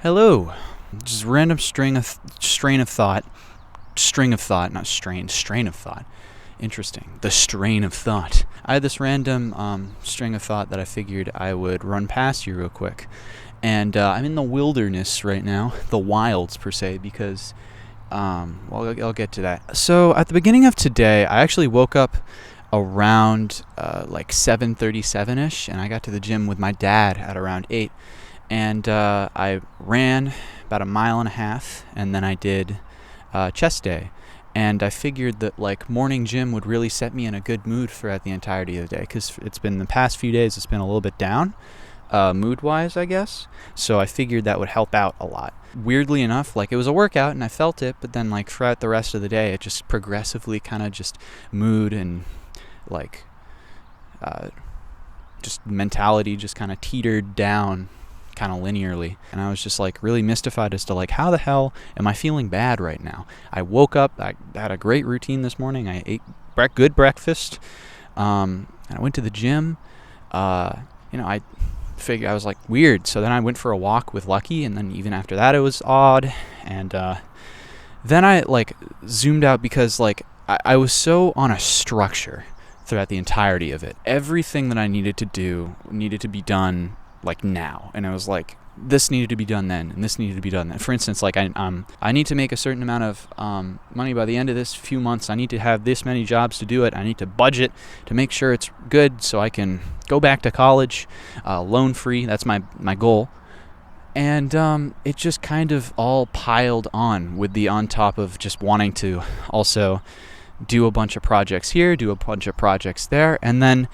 Hello. Just random strain of thought. String of thought, not strain. Strain of thought. Interesting. The strain of thought. I had this random string of thought that I figured I would run past you real quick. And I'm in the wilderness right now, the wilds per se, because I'll get to that. So at the beginning of today, I actually woke up around like 7:37ish, and I got to the gym with my dad at around 8. And I ran about a mile and a half, and then I did chest day. And I figured that like morning gym would really set me in a good mood throughout the entirety of the day, because it's been the past few days, it's been a little bit down, mood-wise, I guess. So I figured that would help out a lot. Weirdly enough, like it was a workout and I felt it, but then like throughout the rest of the day, it just progressively kind of just mood and like just mentality just kind of teetered down kind of linearly, and I was just like really mystified as to like how the hell am I feeling bad right now. I woke up, I had a great routine this morning, I ate good breakfast, and I went to the gym. I figured I was like weird, so then I went for a walk with Lucky, and then even after that it was odd, and then I like zoomed out because like I was so on a structure throughout the entirety of it. Everything that I needed to do needed to be done like now, and I was like, this needed to be done then, and this needed to be done then. For instance, like I need to make a certain amount of money by the end of this few months. I need to have this many jobs to do it. I need to budget to make sure it's good so I can go back to college loan free. That's my goal. And it just kind of all piled on top of just wanting to also do a bunch of projects here, do a bunch of projects there, and then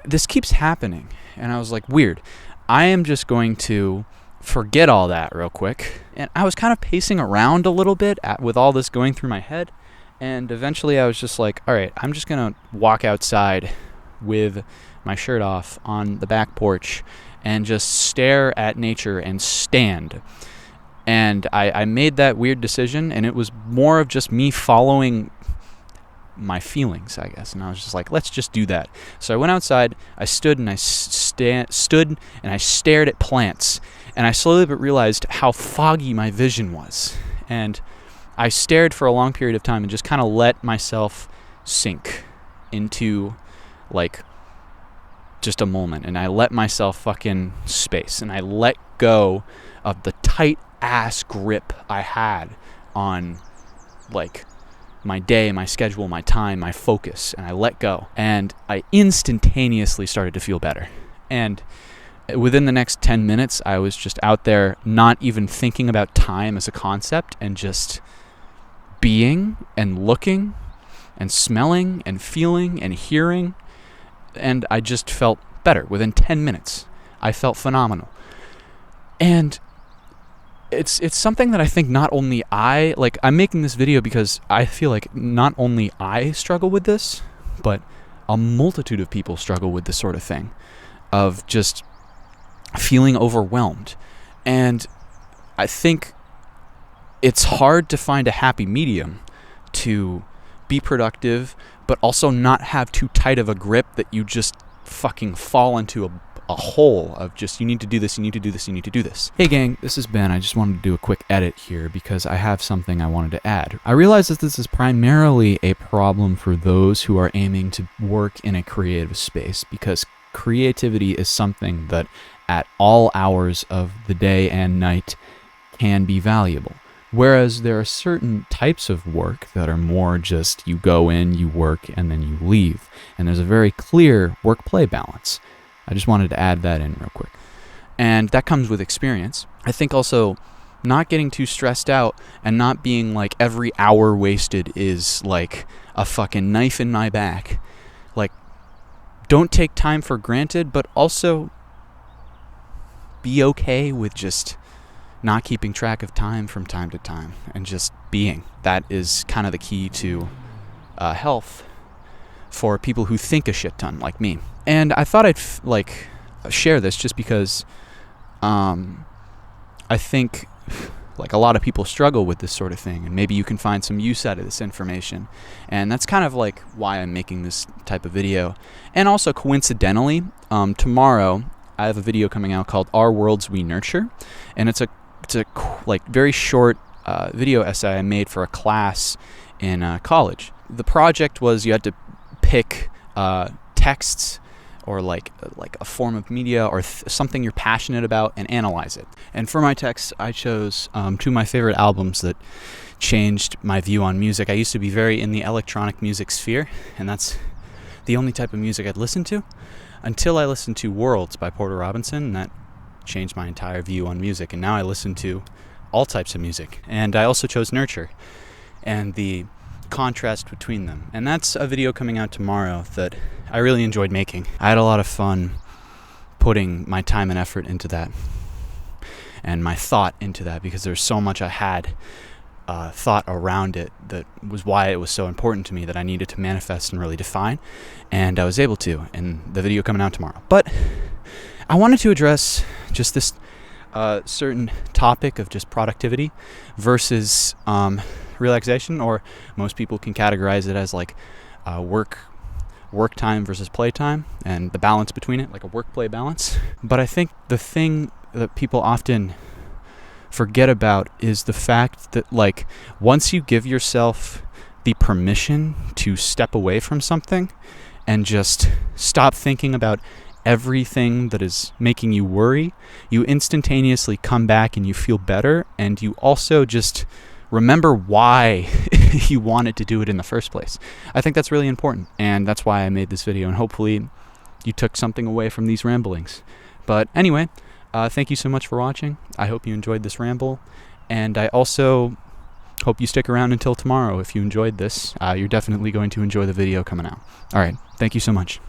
this keeps happening. And I was like, weird. I am just going to forget all that real quick. And I was kind of pacing around a little bit with all this going through my head. And eventually I was just like, all right, I'm just going to walk outside with my shirt off on the back porch and just stare at nature and stand. And I made that weird decision, and it was more of just me following my feelings, I guess. And I was just like, let's just do that. So I went outside, I stood and I stood and I stared at plants, and I slowly but realized how foggy my vision was. And I stared for a long period of time and just kind of let myself sink into like just a moment, and I let myself fucking space, and I let go of the tight ass grip I had on like my day, my schedule, my time, my focus, and I let go, and I instantaneously started to feel better. And within the next 10 minutes, I was just out there not even thinking about time as a concept, and just being and looking and smelling and feeling and hearing, and I just felt better. Within 10 minutes, I felt phenomenal. And it's something that I think not only I'm making this video because I feel like not only I struggle with this, but a multitude of people struggle with this sort of thing, of just feeling overwhelmed. And I think it's hard to find a happy medium to be productive, but also not have too tight of a grip that you just fucking fall into a hole of just, you need to do this, you need to do this, you need to do this. Hey gang, this is Ben. I just wanted to do a quick edit here because I have something I wanted to add. I realize that this is primarily a problem for those who are aiming to work in a creative space, because creativity is something that at all hours of the day and night can be valuable. Whereas there are certain types of work that are more just you go in, you work, and then you leave. And there's a very clear work-play balance. I just wanted to add that in real quick. And that comes with experience. I think also not getting too stressed out and not being like every hour wasted is like a fucking knife in my back. Like, don't take time for granted, but also be okay with just not keeping track of time from time to time and just being. That is kind of the key to health for people who think a shit ton like me. And I thought I'd share this just because I think like a lot of people struggle with this sort of thing, and maybe you can find some use out of this information. And that's kind of like why I'm making this type of video. And also coincidentally, tomorrow I have a video coming out called Our Worlds We Nurture, and it's a like very short video essay I made for a class in college. The project was you had to pick texts or like a form of media or something you're passionate about and analyze it. And for my text, I chose two of my favorite albums that changed my view on music. I used to be very in the electronic music sphere, and that's the only type of music I'd listen to until I listened to Worlds by Porter Robinson, and that changed my entire view on music. And now I listen to all types of music. And I also chose Nurture and the contrast between them. And that's a video coming out tomorrow that I really enjoyed making. I had a lot of fun putting my time and effort into that and my thought into that, because there's so much I had thought around it that was why it was so important to me that I needed to manifest and really define, and I was able to in the video coming out tomorrow. But I wanted to address just this certain topic of just productivity versus relaxation, or most people can categorize it as like work time versus play time, and the balance between it, like a work-play balance. But I think the thing that people often forget about is the fact that, like, once you give yourself the permission to step away from something and just stop thinking about everything that is making you worry, you instantaneously come back and you feel better, and you also just remember why you wanted to do it in the first place. I think that's really important, and that's why I made this video, and hopefully you took something away from these ramblings. But anyway, thank you so much for watching. I hope you enjoyed this ramble, and I also hope you stick around until tomorrow. If you enjoyed this, you're definitely going to enjoy the video coming out. All right, thank you so much.